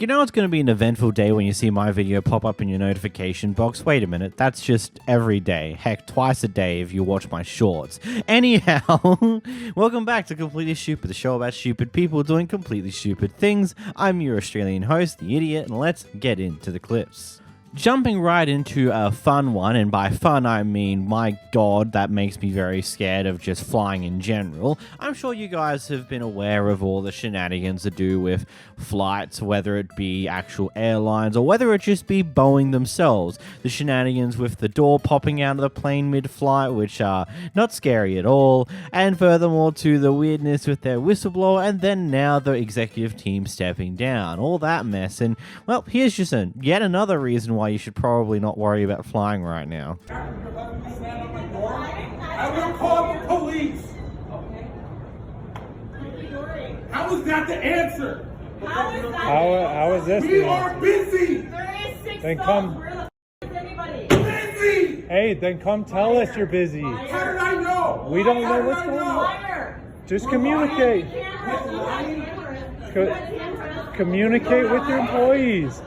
You know it's going to be an eventful day when you see my video pop up in your notification box. Wait a minute, that's just every day. Heck, twice a day if you watch my shorts. Anyhow, welcome back to Completely Stupid, the show about stupid people doing completely stupid things. I'm your Australian host, the Idiot, and let's get into the clips. Jumping right into a fun one, and by fun I mean, my god, that makes me very scared of just flying in general. I'm sure you guys have been aware of all the shenanigans to do with flights, whether it be actual airlines or whether it just be Boeing themselves. The shenanigans with the door popping out of the plane mid-flight, which are not scary at all, and furthermore to the weirdness with their whistleblower, and then now the executive team stepping down. All that mess, and well, here's just yet another reason why you should probably not worry about flying right now. I will call the police. How is that the answer? How is this? We are busy. There is 6 Then dogs. come. Where the is anybody? Busy. Hey, then come tell us you're busy. How did I know? We don't How know did what's I going know? on. Liar. Just communicate. Communicate with your employees.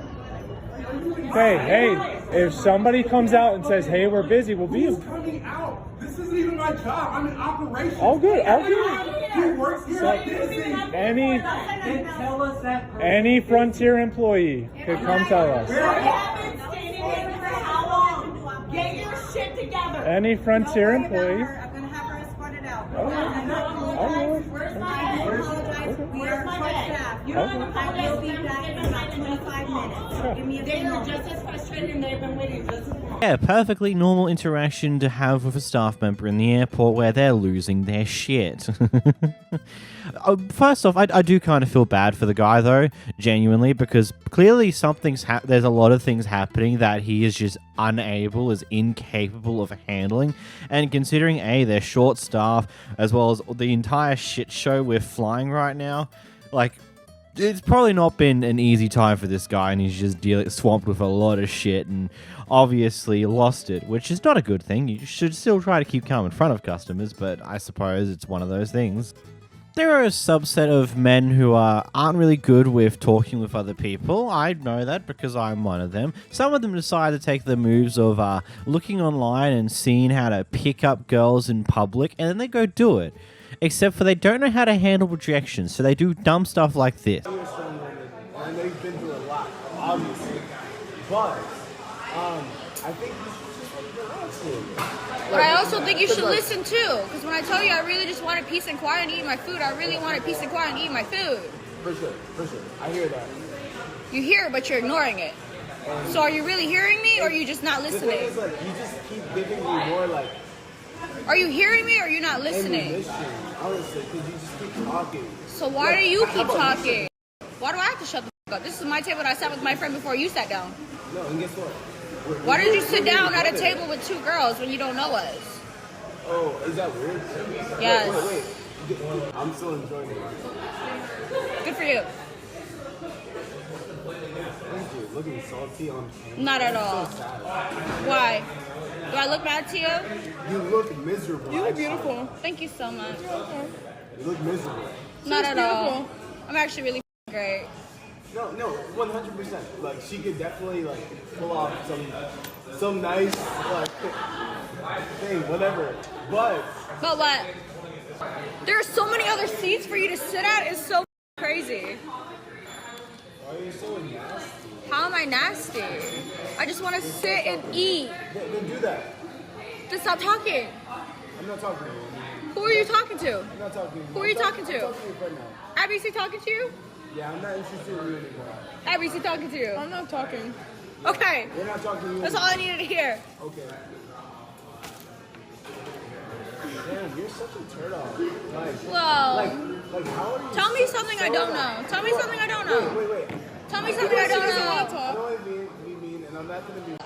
Hey, if somebody comes out and says, hey, we're busy, we'll be. Who's coming out? This isn't even my job. I'm in operations. All good. Who works here at busy? Any Frontier employee could come tell us. You have been standing there for how long? Get your shit together. Any Frontier employee. I'm gonna have her escorted out. Where's my We are short staffed. You don't have a I will be back in about 25 minutes. Give me a They few were moments. just as frustrated and they've been waiting just as long. Yeah, perfectly normal interaction to have with a staff member in the airport where they're losing their shit. First off, I do kind of feel bad for the guy though, genuinely, because clearly there's a lot of things happening that he is just unable, is incapable of handling, and considering they're short staff as well as the entire shit show we're flying right now, like, it's probably not been an easy time for this guy, and he's just swamped with a lot of shit and obviously lost it, which is not a good thing. You should still try to keep calm in front of customers, but I suppose it's one of those things. There are a subset of men who aren't really good with talking with other people. I know that because I'm one of them. Some of them decide to take the moves of looking online and seeing how to pick up girls in public, and then they go do it. Except for they don't know how to handle rejection, so they do dumb stuff like this. You're a strong woman, and I know you've been through a lot, obviously. But I think you should just relax a little bit. But I also think you should listen too, because when I tell you I really just wanted peace and quiet and eat my food, I really wanted peace and quiet and eat my food. For sure. I hear that. You hear it, but you're ignoring it. So are you really hearing me, or are you just not The listening? thing is, like, you just keep giving me more, like, Are you hearing me, or are you not listening? ammunition, honestly, because you just keep talking. So why do you keep talking? Why do I have to shut the fuck up? This is my table that I sat with my friend before you sat down. No, and guess what? Why did you sit down at a table with 2 girls when you don't know us? Oh, is that weird? Yes. Wait. I'm still enjoying it. Good for you. Thank you. Looking salty on camera. Not at all. So sad. Why? Do I look mad to you? You look miserable. You look beautiful. Thank you so much. You look miserable. Not at all. I'm actually really great. No, 100%. Like, she could definitely, like, pull off some nice, like, thing, whatever. But But what? There are so many other seats for you to sit at. It's so crazy. why are you so nasty? How am I nasty? I just want to sit and eat. Then do that. Just stop talking. I'm not talking to you. Who are you talking to? I'm not talking to you. Who are you talking to? I'm talking to you right now. Abby, is he talking to you? Yeah, I'm not interested in you anymore. Abby, is he talking to you? I'm not talking. Okay. We're not talking to you That's all I needed to hear. Okay. Damn, you're such a turd off. Well, Like, how are you? tell me something I don't know. Tell me something I don't know. Wait. Tell me something I don't I know. know I mean, and I'm not gonna be.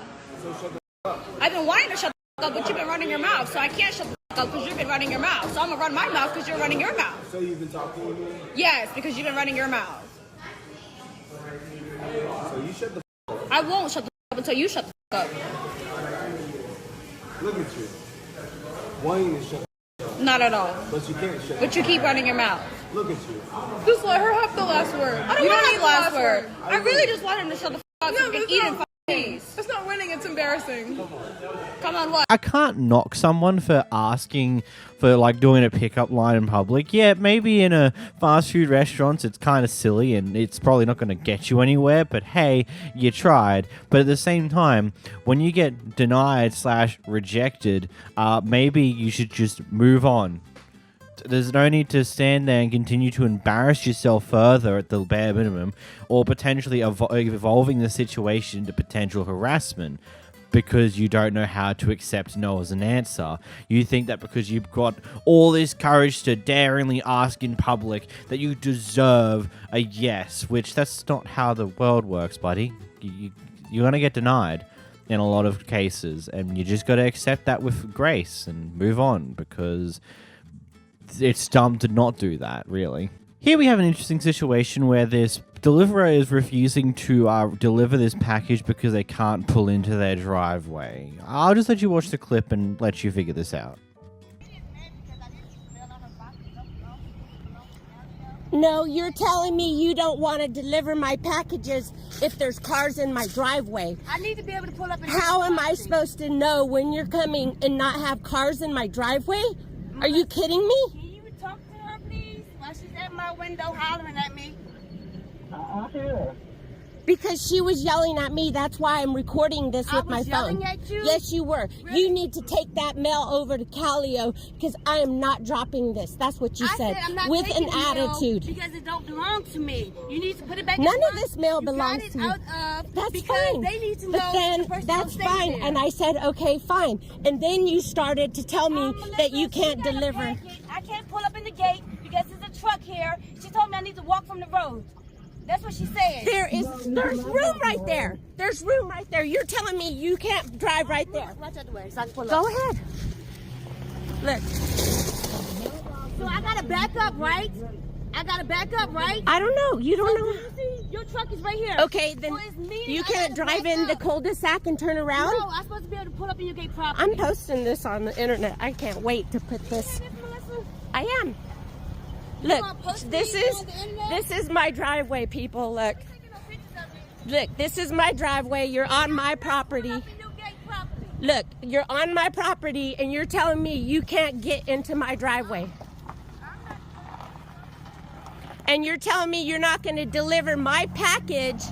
So shut the up. I've been wanting to shut the fuck up, but you've been running your mouth, so I can't shut the fuck up because you've been running your mouth. So I'm gonna run my mouth because you're running your mouth. So you've been talking to me. Yes, because you've been running your mouth. So you shut the. I won't shut the fuck up until you shut the fuck up. Look at you. Wanting to shut. Not at all. But you can't shut. But you keep running your mouth. Look at you. Just let her have the last word. I You want don't to need have the last word. I I really just want him to shut the f up so No, we can that's eat not in 5 days. It's not winning, it's embarrassing. Come on, what? I can't knock someone for asking for like doing a pickup line in public. Yeah, maybe in a fast food restaurant it's kind of silly and it's probably not going to get you anywhere, but hey, you tried. But at the same time, when you get denied / rejected, maybe you should just move on. There's no need to stand there and continue to embarrass yourself further at the bare minimum, or potentially evolving the situation to potential harassment because you don't know how to accept no as an answer. You think that because you've got all this courage to daringly ask in public that you deserve a yes, which that's not how the world works, buddy. You're going to get denied in a lot of cases, and you just got to accept that with grace and move on, because it's dumb to not do that, really. Here we have an interesting situation where this deliverer is refusing to deliver this package because they can't pull into their driveway. I'll just let you watch the clip and let you figure this out. No, you're telling me you don't want to deliver my packages if there's cars in my driveway. I need to be able to pull up and How am I supposed to know when you're coming and not have cars in my driveway? Are you kidding me? Can you talk to her, please? While she's at my window hollering at me. Because she was yelling at me. That's why I'm recording this with my phone. Yelling at you? Yes, you were. Really? You need to take that mail over to Calio because I am not dropping this. That's what you said. I'm not With taking an the mail attitude. because it don't belong to me. You need to put it back. None in of the this mail box. belongs You to got me. it out of That's because fine. They need to But know then the person that's don't stay fine. there. And I said, okay, fine. And then you started to tell me that you can't deliver. I can't pull up in the gate because there's a truck here. She told me I need to walk from the road. That's what she said. There's room right there. There's room right there. You're telling me you can't drive right there. Watch out the way so I can pull up. Go ahead. Look, So I gotta back up, right? I gotta back up, right? I don't know. You don't know. You see, your truck is right here. Okay, then So it's me, you I can't gotta drive back in the up. cul-de-sac and turn around? No, I'm supposed to be able to pull up in your gate properly. I'm posting this on the internet. I can't wait to put this. I am. Look, gonna post this these is on the internet? this is my driveway, people. Look. Look, this is my driveway. You're on my property. Look, you're on my property and you're telling me you can't get into my driveway. And you're telling me you're not going to deliver my package.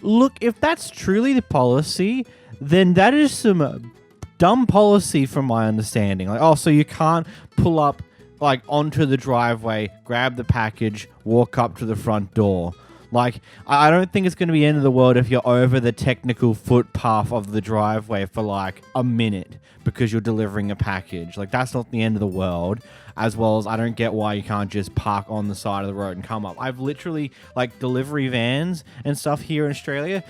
Look, if that's truly the policy, then that is some dumb policy from my understanding. Like, oh, so you can't pull up like onto the driveway, grab the package, walk up to the front door. Like, I don't think it's going to be the end of the world if you're over the technical footpath of the driveway for like a minute because you're delivering a package. Like, that's not the end of the world. As well as I don't get why you can't just park on the side of the road and come up. I've literally, like, delivery vans and stuff here in Australia.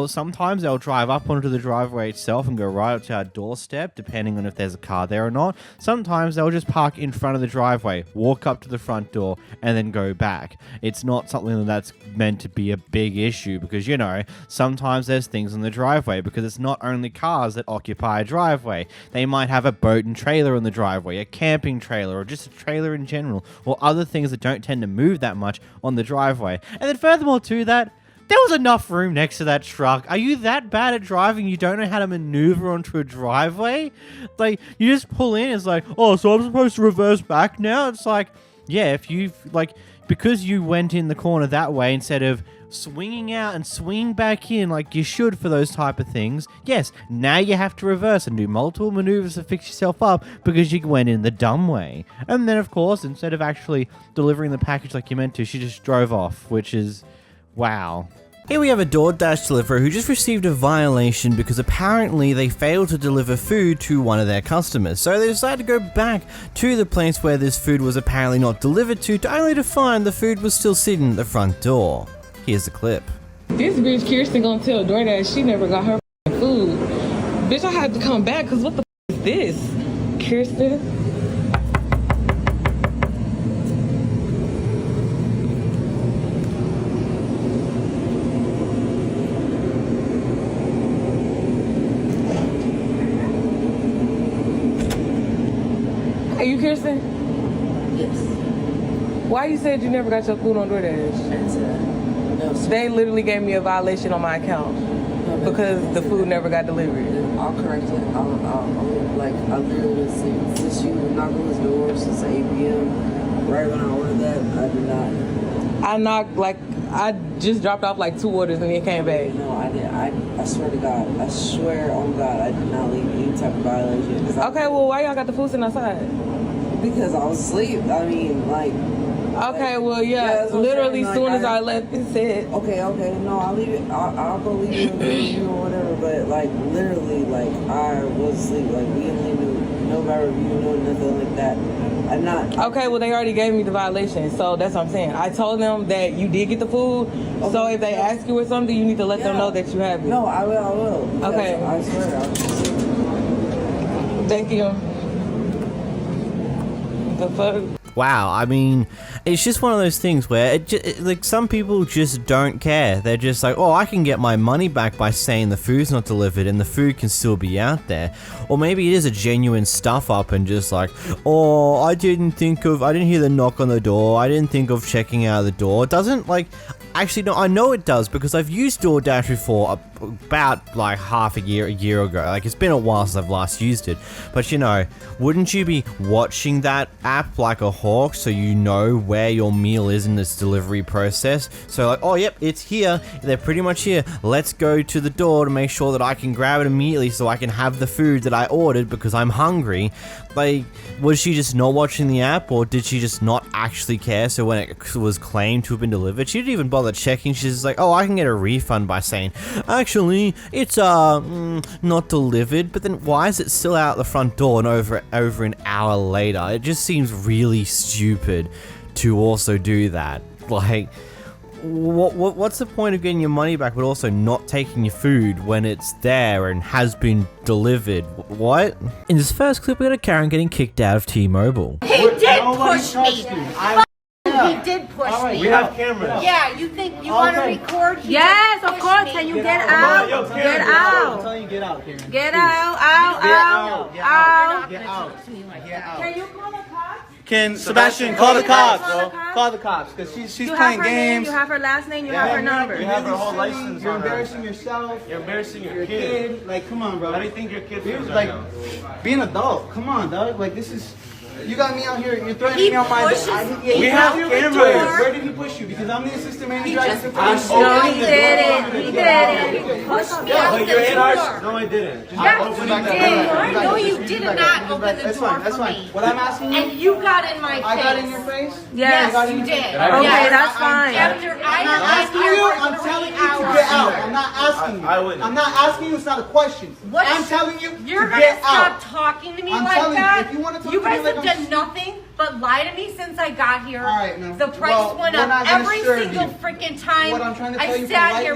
Sometimes they'll drive up onto the driveway itself and go right up to our doorstep, depending on if there's a car there or not. Sometimes they'll just park in front of the driveway, walk up to the front door, and then go back. It's not something that's meant to be a big issue because, you know, sometimes there's things in the driveway because it's not only cars that occupy a driveway. They might have a boat and trailer in the driveway, a camping trailer, or just a trailer in general, or other things that don't tend to move that much on the driveway. And then furthermore to that, there was enough room next to that truck. Are you that bad at driving you don't know how to maneuver onto a driveway? Like, you just pull in, it's like, oh, so I'm supposed to reverse back now? It's like, yeah, if you've, like, because you went in the corner that way instead of swinging out and swinging back in like you should for those type of things, yes, now you have to reverse and do multiple maneuvers to fix yourself up because you went in the dumb way. And then, of course, instead of actually delivering the package like you meant to, she just drove off, which is, wow. Here we have a DoorDash deliverer who just received a violation because apparently they failed to deliver food to one of their customers. So they decided to go back to the place where this food was apparently not delivered to only to find the food was still sitting at the front door. Here's the clip. This bitch Kirsten gonna tell DoorDash she never got her food. Bitch, I had to come back because what the is this? Kirsten? Are you Kirsten? Yes. Why you said you never got your food on DoorDash? They literally gave me a violation on my account because the food never got delivered. I'll correct it. I literally was asleep. Since you knocked on his door since 8 p.m. Right when I ordered that, I did not. I just dropped off like 2 orders and then came back. No, I did. I swear to God. I swear on God, I did not leave any type of violation. Okay, well, why y'all got the food sitting outside? Because I was asleep. I mean, like. Okay, well, yeah. Literally, as soon as I left, it said. Okay. No, I'll leave it. I'll go leave it review or whatever. But like, literally, like I was asleep. Like we didn't leave no bad review, no nothing like that. I'm not. Okay, well, they already gave me the violation, so that's what I'm saying. I told them that you did get the food, so if they ask you or something, you need to let them know that you have it. No, I will. Okay. I swear. I'll just Thank you. The fuck? Wow, I mean, it's just one of those things where like some people just don't care. They're just like, oh, I can get my money back by saying the food's not delivered and the food can still be out there. Or maybe it is a genuine stuff up and just like, oh, I didn't hear the knock on the door. I didn't think of checking out the door. It doesn't like, actually no, I know it does because I've used DoorDash before about like a year ago. Like it's been a while since I've last used it. But you know, wouldn't you be watching that app like a hawk so you know where your meal is in this delivery process? So like, oh yep, it's here. They're pretty much here. Let's go to the door to make sure that I can grab it immediately so I can have the food that I ordered because I'm hungry. Like, was she just not watching the app or did she just not actually care? So when it was claimed to have been delivered, she didn't even bother checking. She's just like, oh, I can get a refund by saying, actually, it's not delivered. But then why is it still out the front door and over an hour later? It just seems really stupid to also do that. Like, what's the point of getting your money back but also not taking your food when it's there and has been delivered? What? In this first clip, we got a Karen getting kicked out of T-Mobile. He did push me. He did push me. We have cameras. Yeah, you think you want to record? Yes, of course. Can you get out? Get out. I'm telling you, get out, Karen. Get out. Out. Get out. Can you call the cops? Sebastian, call the cops, bro. Call the cops, because she's You have playing her name, games. you have her last name, you have her number. You have her whole license. You're on her. embarrassing yourself. You're embarrassing your Kid. Like, come on, bro. How do you think your kid Here's feels like right now? be an adult. Come on, dog. Like this is. You got me out here. You're threatening me on my. We have cameras. Where did he push you? Because I'm the assistant manager. No, he didn't. He didn't. He pushed me out But you're in the our. door. No, I didn't. Yes, Open you it back did. up. No, you did not open the That's door fine. That's for fine. me. What I'm asking you. And you got in my face. I got in your face. Yes. You did. Okay, that's fine. After I I'm not asking you. I'm telling you to get out. I'm not asking you. I wouldn't. I'm not asking you. It's not a question. What? I'm telling you You're to gonna get stop out. talking to me I'm like telling you, that? if you wanna talk You to me guys like have I'm done nothing but lie to me since I got here. All right, no. The price Well, went we're up not gonna every serve single you. freaking time. What I'm trying to tell you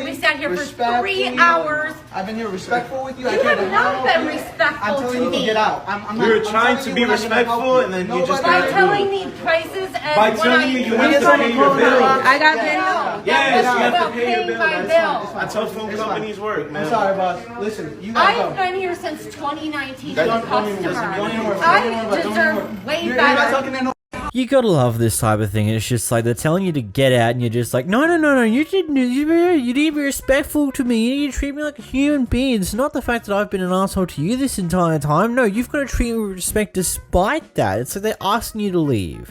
We sat here for respectfully, 3 hours. I've been here respectful with you. You have not been respectful I'm telling to you to me. get out. I'm We were not, trying I'm to telling be you we're not gonna help respectful, and then you just By got telling me prices and By when telling you you have to pay your bill. I got video. Yes, you have to about pay your paying bill. my That's bill. That's how phone companies work, man. I'm sorry, boss. Listen, you gotta I've go. been here since 2019 Don't as a even listen. customer. Don't even worry. I deserve way You're not better. talking to no. You gotta love this type of thing. It's just like they're telling you to get out, and you're just like, no, you didn't. You need to be respectful to me. You need to treat me like a human being. It's not the fact that I've been an asshole to you this entire time. No, you've got to treat me with respect despite that. It's like they're asking you to leave.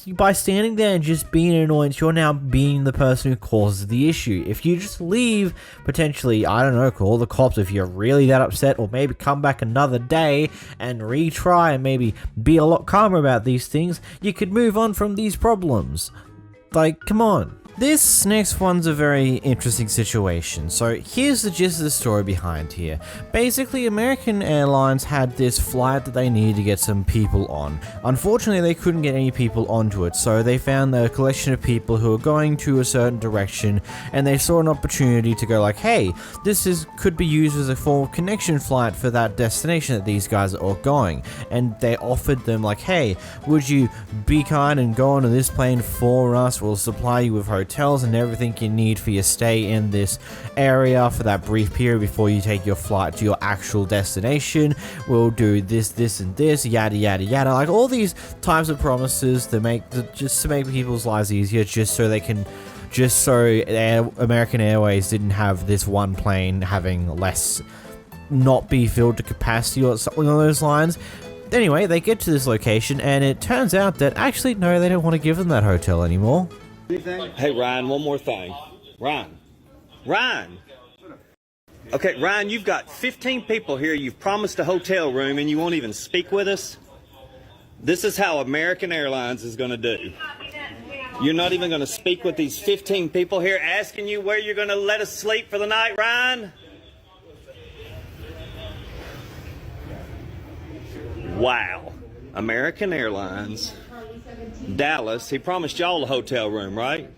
By standing there and just being an annoyance, you're now being the person who causes the issue. If you just leave, potentially, I don't know, call the cops if you're really that upset, or maybe come back another day and retry and maybe be a lot calmer about these things, you could move on from these problems. Like, come on. This next one's a very interesting situation. So here's the gist of the story behind here. Basically, American Airlines had this flight that they needed to get some people on. Unfortunately, they couldn't get any people onto it, so they found a collection of people who were going to a certain direction, and they saw an opportunity to go like, hey, could be used as a form of connection flight for that destination that these guys are all going. And they offered them like, hey, would you be kind and go onto this plane for us? We'll supply you with hotels hotels and everything you need for your stay in this area for that brief period before you take your flight to your actual destination. We'll do this, and this, yada, yada, yada. Like all these types of promises just to make people's lives easier, just so American Airways didn't have this one plane having not be filled to capacity or something along those lines. Anyway, they get to this location, and it turns out that actually, no, they don't want to give them that hotel anymore. Hey, Ryan, one more thing. Ryan! Okay, Ryan, you've got 15 people here. You've promised a hotel room, and you won't even speak with us? This is how American Airlines is going to do. You're not even going to speak with these 15 people here asking you where you're going to let us sleep for the night, Ryan? Wow. American Airlines, Dallas, he promised y'all a hotel room, right?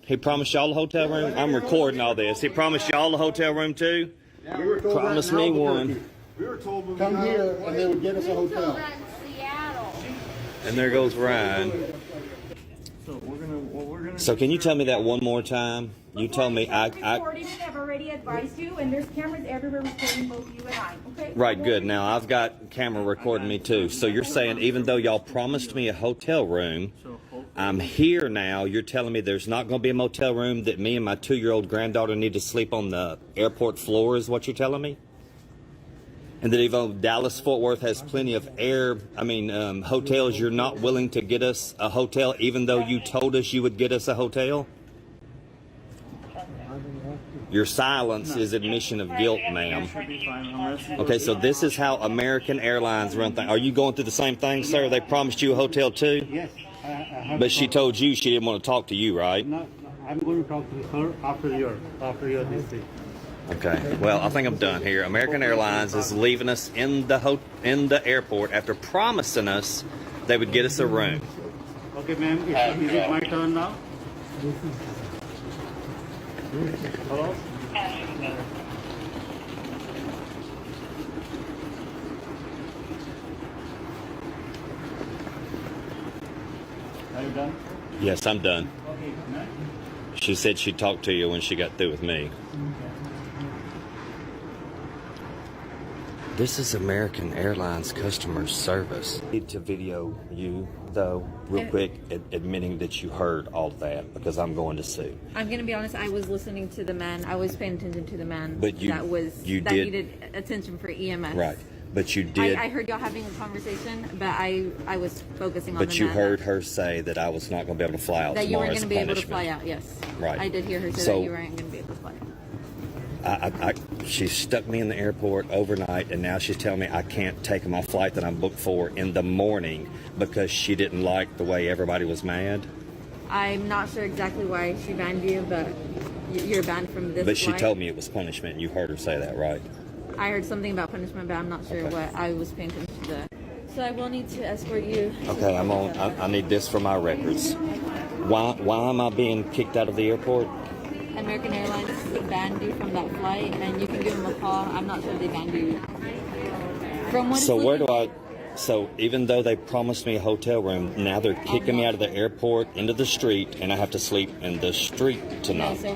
He promised y'all a hotel room? I'm recording all this. He promised y'all a hotel room too? Promise me one. We were told come here and they would get us a hotel. And there goes Ryan. So can you tell me that one more time? You told me I've already advised you, and there's cameras everywhere recording both you and I, okay? Right, good. Now, I've got camera recording me too. So you're saying even though y'all promised me a hotel room, I'm here now, you're telling me there's not going to be a motel room, that me and my 2-year-old granddaughter need to sleep on the airport floor is what you're telling me? And that even though Dallas-Fort Worth has plenty of hotels, you're not willing to get us a hotel even though you told us you would get us a hotel? Your silence is admission of guilt, ma'am. Okay, so this is how American Airlines run things. Are you going through the same thing, sir? They promised you a hotel too? Yes. But she told you she didn't want to talk to you, right? No, I'm going to talk to her after your visit. Okay, well, I think I'm done here. American Airlines is leaving us in the airport after promising us they would get us a room. Okay, ma'am, is it my turn now? Hello? Are you done? Yes, I'm done. Okay, ma'am. She said she'd talk to you when she got through with me. This is American Airlines customer service. I need to video you, though, real quick, admitting that you heard all that, because I'm going to sue. I'm going to be honest, I was listening to the man. I was paying attention to the man that needed attention for EMS. Right. But you did. I heard y'all having a conversation, but I was focusing on the man. But you heard her say that I was not going to be able to fly out that tomorrow. That you weren't going to be able to punishment. fly out, yes. Right. I did hear her say that you weren't going to be able to fly out. She stuck me in the airport overnight, and now she's telling me I can't take my flight that I'm booked for in the morning because she didn't like the way everybody was mad. I'm not sure exactly why she banned you, but you're banned from this But she flight. told me it was punishment, and you heard her say that, right? I heard something about punishment, but I'm not sure what. I was paying attention to that. So I will need to escort you. Okay, I need this for my records. Why am I being kicked out of the airport? American Airlines banned you from that flight, and you can give them a call. I'm not sure they banned you. So even though they promised me a hotel room, now they're kicking me out of the airport into the street, and I have to sleep in the street tonight. So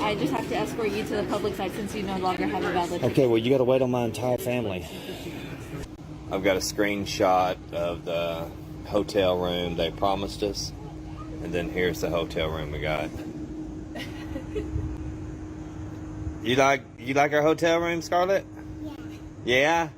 I just have to escort you to the public side since you no longer have a valid. Okay, well, you got to wait on my entire family. I've got a screenshot of the hotel room they promised us, and then here's the hotel room we got. You like our hotel room, Scarlett? Yeah?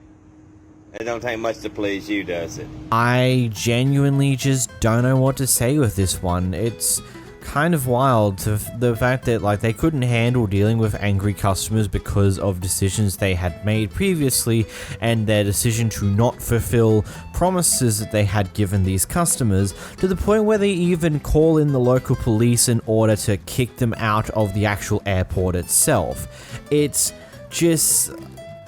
It don't take much to please you, does it? I genuinely just don't know what to say with this one. It's kind of wild to the fact that they couldn't handle dealing with angry customers because of decisions they had made previously, and their decision to not fulfill promises that they had given these customers, to the point where they even call in the local police in order to kick them out of the actual airport itself. It's just...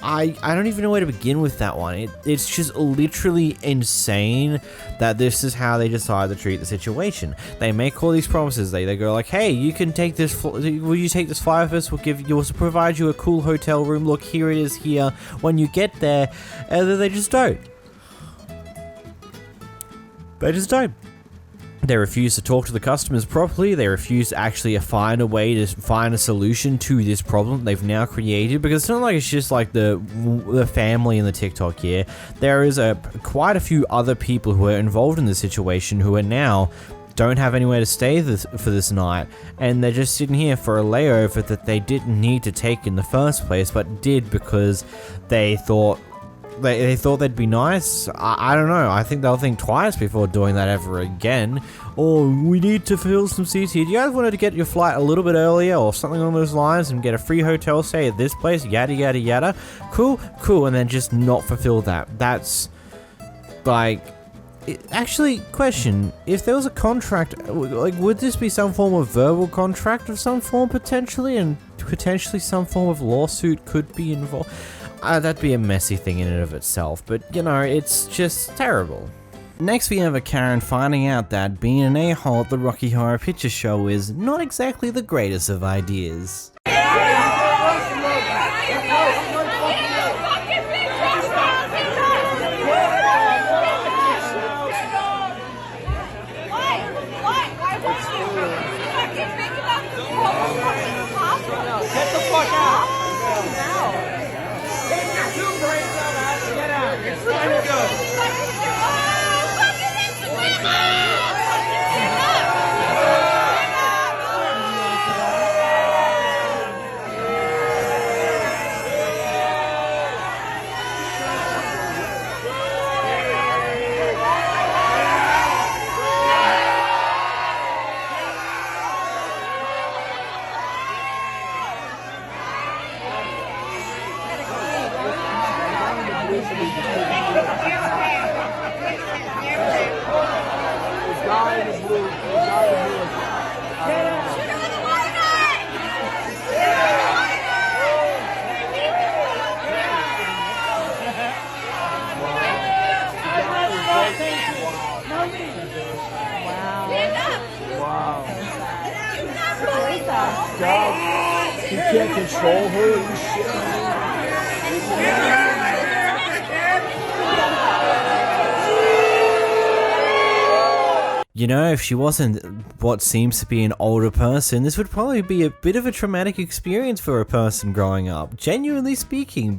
I don't even know where to begin with that one. It's just literally insane that this is how they decide to treat the situation. They make all these promises. They go like, hey, you can take this, will you take this flight with us? We'll provide you a cool hotel room. Look, here it is here. When you get there, and then they just don't. They just don't. They refuse to talk to the customers properly. They refuse to actually find a way to find a solution to this problem they've now created, because it's not like it's just like the family in the TikTok here. There is quite a few other people who are involved in the situation who are now don't have anywhere to stay for this night, and they're just sitting here for a layover that they didn't need to take in the first place, but did because they thought they'd be nice. I don't know. I think they'll think twice before doing that ever again. Oh, we need to fill some seats here. Do you guys want to get your flight a little bit earlier or something along those lines and get a free hotel stay at this place? Yada, yada, yada. Cool, cool. And then just not fulfill that. That's like... Actually, question, if there was a contract, like, would this be some form of verbal contract of some form potentially, and potentially some form of lawsuit could be involved? That'd be a messy thing in and of itself, but, you know, it's just terrible. Next we have a Karen finding out that being an a-hole at the Rocky Horror Picture Show is not exactly the greatest of ideas. Get the fuck out! Get out! It's time to go! You can't control her. You shit. You know, if she wasn't what seems to be an older person, this would probably be a bit of a traumatic experience for a person growing up. Genuinely speaking,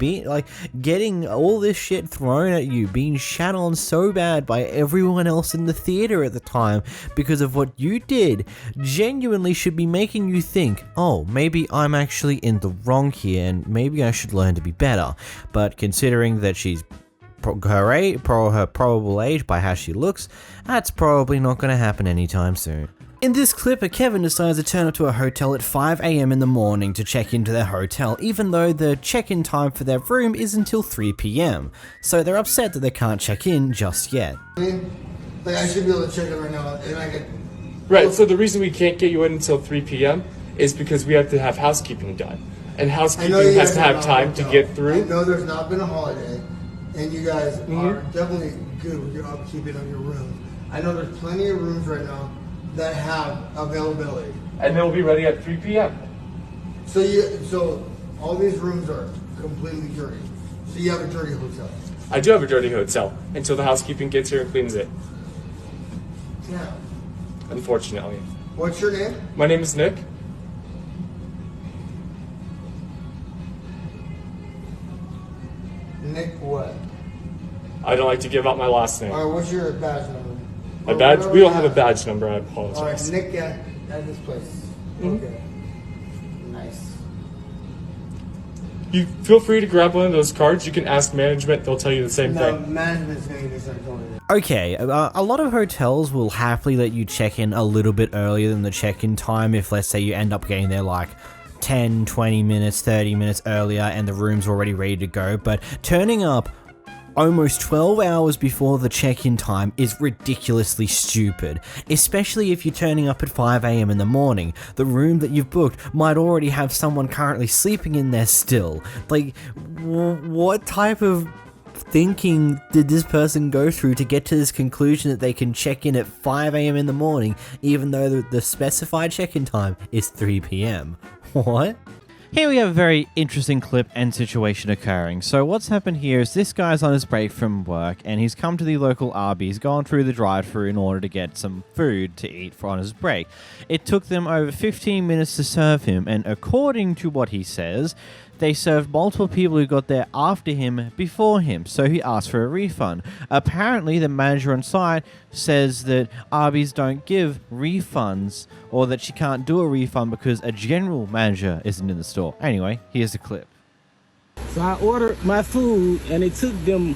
getting all this shit thrown at you, being shat on so bad by everyone else in the theater at the time because of what you did, genuinely should be making you think, oh, maybe I'm actually in the wrong here and maybe I should learn to be better. But considering that she's her probable age by how she looks, that's probably not going to happen anytime soon. In this clip, Kevin decides to turn up to a hotel at 5 AM in the morning to check into their hotel, even though the check-in time for their room is until 3 PM. So they're upset that they can't check in just yet. Like, I should be able to check it right now, and I could... Right, so the reason we can't get you in until 3 PM is because we have to have housekeeping done. And housekeeping has to have time to get through. I know there's not been a holiday, and you guys are definitely good with your upkeeping of your rooms. I know there's plenty of rooms right now that have availability. And they'll be ready at 3 PM. So all these rooms are completely dirty. So you have a dirty hotel. I do have a dirty hotel until the housekeeping gets here and cleans it. Yeah. Unfortunately. What's your name? My name is Nick. Nick what? I don't like to give out my last name. Alright, what's your badge number? My badge? We don't have a badge number, I apologize. Alright, Nick at this place. Okay. Nice. You feel free to grab one of those cards. You can ask management, they'll tell you the same No, thing. management's going to start going in. Okay, a lot of hotels will happily let you check in a little bit earlier than the check-in time if, let's say, you end up getting there like 10, 20 minutes, 30 minutes earlier and the room's already ready to go, but turning up almost 12 hours before the check-in time is ridiculously stupid, especially if you're turning up at 5 AM in the morning. The room that you've booked might already have someone currently sleeping in there still. Like, what type of thinking did this person go through to get to this conclusion that they can check in at 5 AM in the morning even though the specified check-in time is 3 PM? What? Here we have a very interesting clip and situation occurring. So what's happened here is this guy's on his break from work and he's come to the local Arby's, gone through the drive-thru in order to get some food to eat on his break. It took them over 15 minutes to serve him, and according to what he says, they served multiple people who got there after him before him, so he asked for a refund. Apparently, the manager on site says that Arby's don't give refunds, or that she can't do a refund because a general manager isn't in the store. Anyway, here's the clip. So I ordered my food, and it took them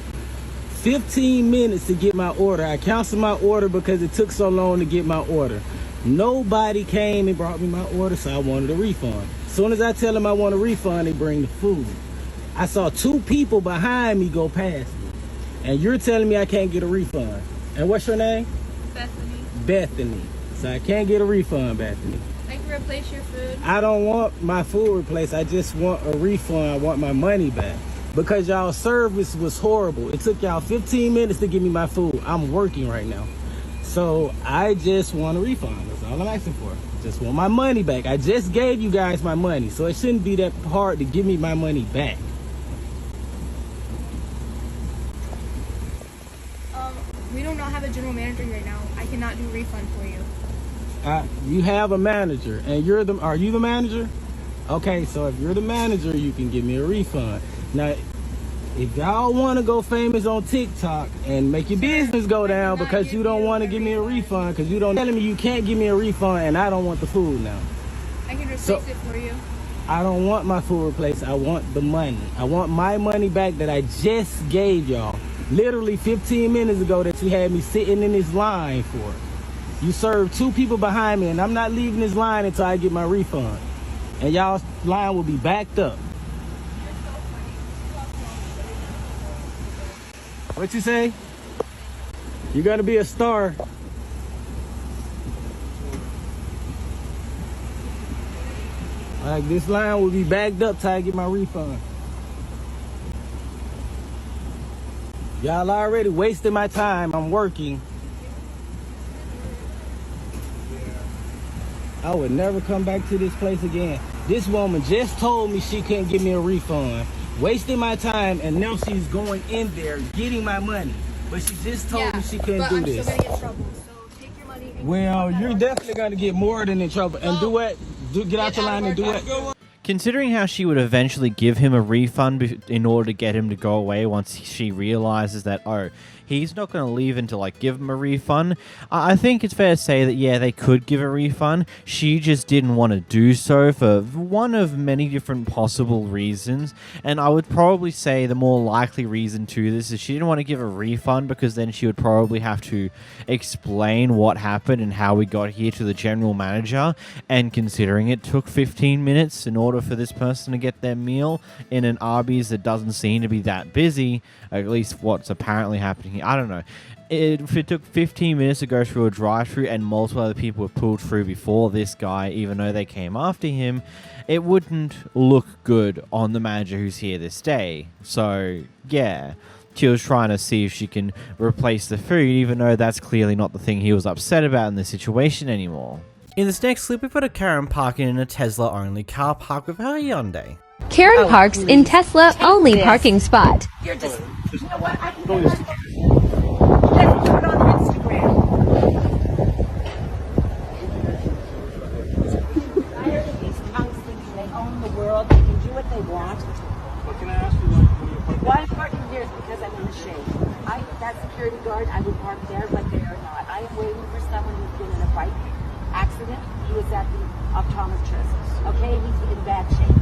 15 minutes to get my order. I canceled my order because it took so long to get my order. Nobody came and brought me my order, so I wanted a refund. As soon as I tell them I want a refund, they bring the food. I saw 2 people behind me go past me, and you're telling me I can't get a refund. And what's your name? Bethany. Bethany. So I can't get a refund, Bethany. I can replace your food. I don't want my food replaced. I just want a refund. I want my money back. Because y'all service was horrible. It took y'all 15 minutes to give me my food. I'm working right now. So I just want a refund. That's all I'm asking for. Just want my money back. I just gave you guys my money, so it shouldn't be that hard to give me my money back. We do not have a general manager right now. I cannot do a refund for you. You have a manager, and are you the manager? Okay, so if you're the manager, you can give me a refund. Now, if y'all want to go famous on TikTok and make your business go down because you don't want to give me a refund, because you don't telling me you can't give me a refund and I don't want the food now. I can replace it for you. I don't want my food replaced. I want the money. I want my money back that I just gave y'all. Literally 15 minutes ago that you had me sitting in this line for. You served 2 people behind me, and I'm not leaving this line until I get my refund. And y'all's line will be backed up. What you say? You're gonna be a star. Like, this line will be backed up till I get my refund. Y'all already wasting my time. I'm working. I would never come back to this place again. This woman just told me she couldn't give me a refund. Wasting my time, and now she's going in there getting my money. But she just told me she couldn't do this. Still gonna get in trouble. So take your money and Well, you're definitely gonna get more than in trouble. And do what? Get out your line and do what? Considering how she would eventually give him a refund in order to get him to go away once she realizes that, oh, he's not going to leave until I give him a refund, I think it's fair to say that, yeah, they could give a refund. She just didn't want to do so for one of many different possible reasons. And I would probably say the more likely reason to this is she didn't want to give a refund because then she would probably have to explain what happened and how we got here to the general manager. And considering it took 15 minutes in order for this person to get their meal in an Arby's that doesn't seem to be that busy, at least what's apparently happening here, I don't know. If it took 15 minutes to go through a drive-thru and multiple other people were pulled through before this guy, even though they came after him, it wouldn't look good on the manager who's here this day. So, yeah. She was trying to see if she can replace the food, even though that's clearly not the thing he was upset about in this situation anymore. In this next clip, we put a Karen parking in a Tesla-only car park with her Hyundai. Karen parks in Tesla-only parking spot. You're just, you know what? I can put it on Instagram. These punks think they own the world. They can do what they want. But can I ask you Why I'm parking here is because I'm in the shade. That security guard, I would park there, but they are not. I am waiting for someone who's been in a bike accident. He was at the optometrist. Okay, he's in bad shape.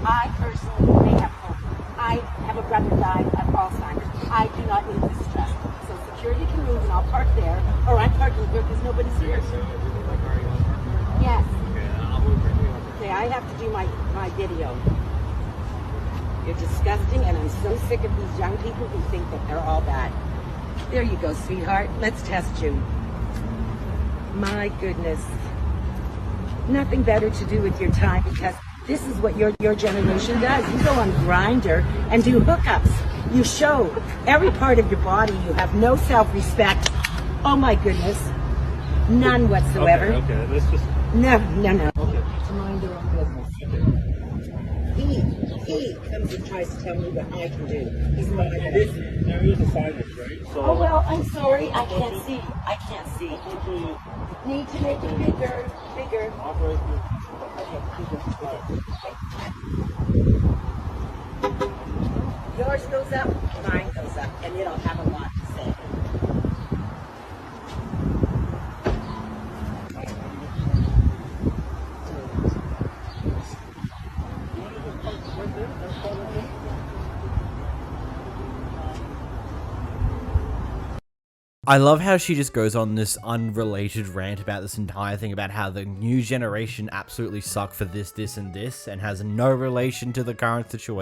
I personally may have hope. I have a brother died of Alzheimer's. I do not need this stress. So security can move and I'll park there, or I'm parking here because nobody's here. Yes. Okay, I have to do my video. You're disgusting, and I'm so sick of these young people who think that they're all bad. There you go, sweetheart. Let's test you. My goodness. Nothing better to do with your time, because this is what your generation does. You go on Grindr and do hookups. You show every part of your body. You have no self-respect. Oh my goodness. None whatsoever. Okay, let's just... No. Okay. To mind your own business. he comes and tries to tell me what I can do. He's not my There is a signage, right? So Oh, well, I'm sorry. I can't see. I can't see. Need to make it bigger. Bigger. Okay, bigger. Yours goes up, mine goes up, and it'll have a lot to say. I love how she just goes on this unrelated rant about this entire thing about how the new generation absolutely suck for this, and this, and has no relation to the current situation.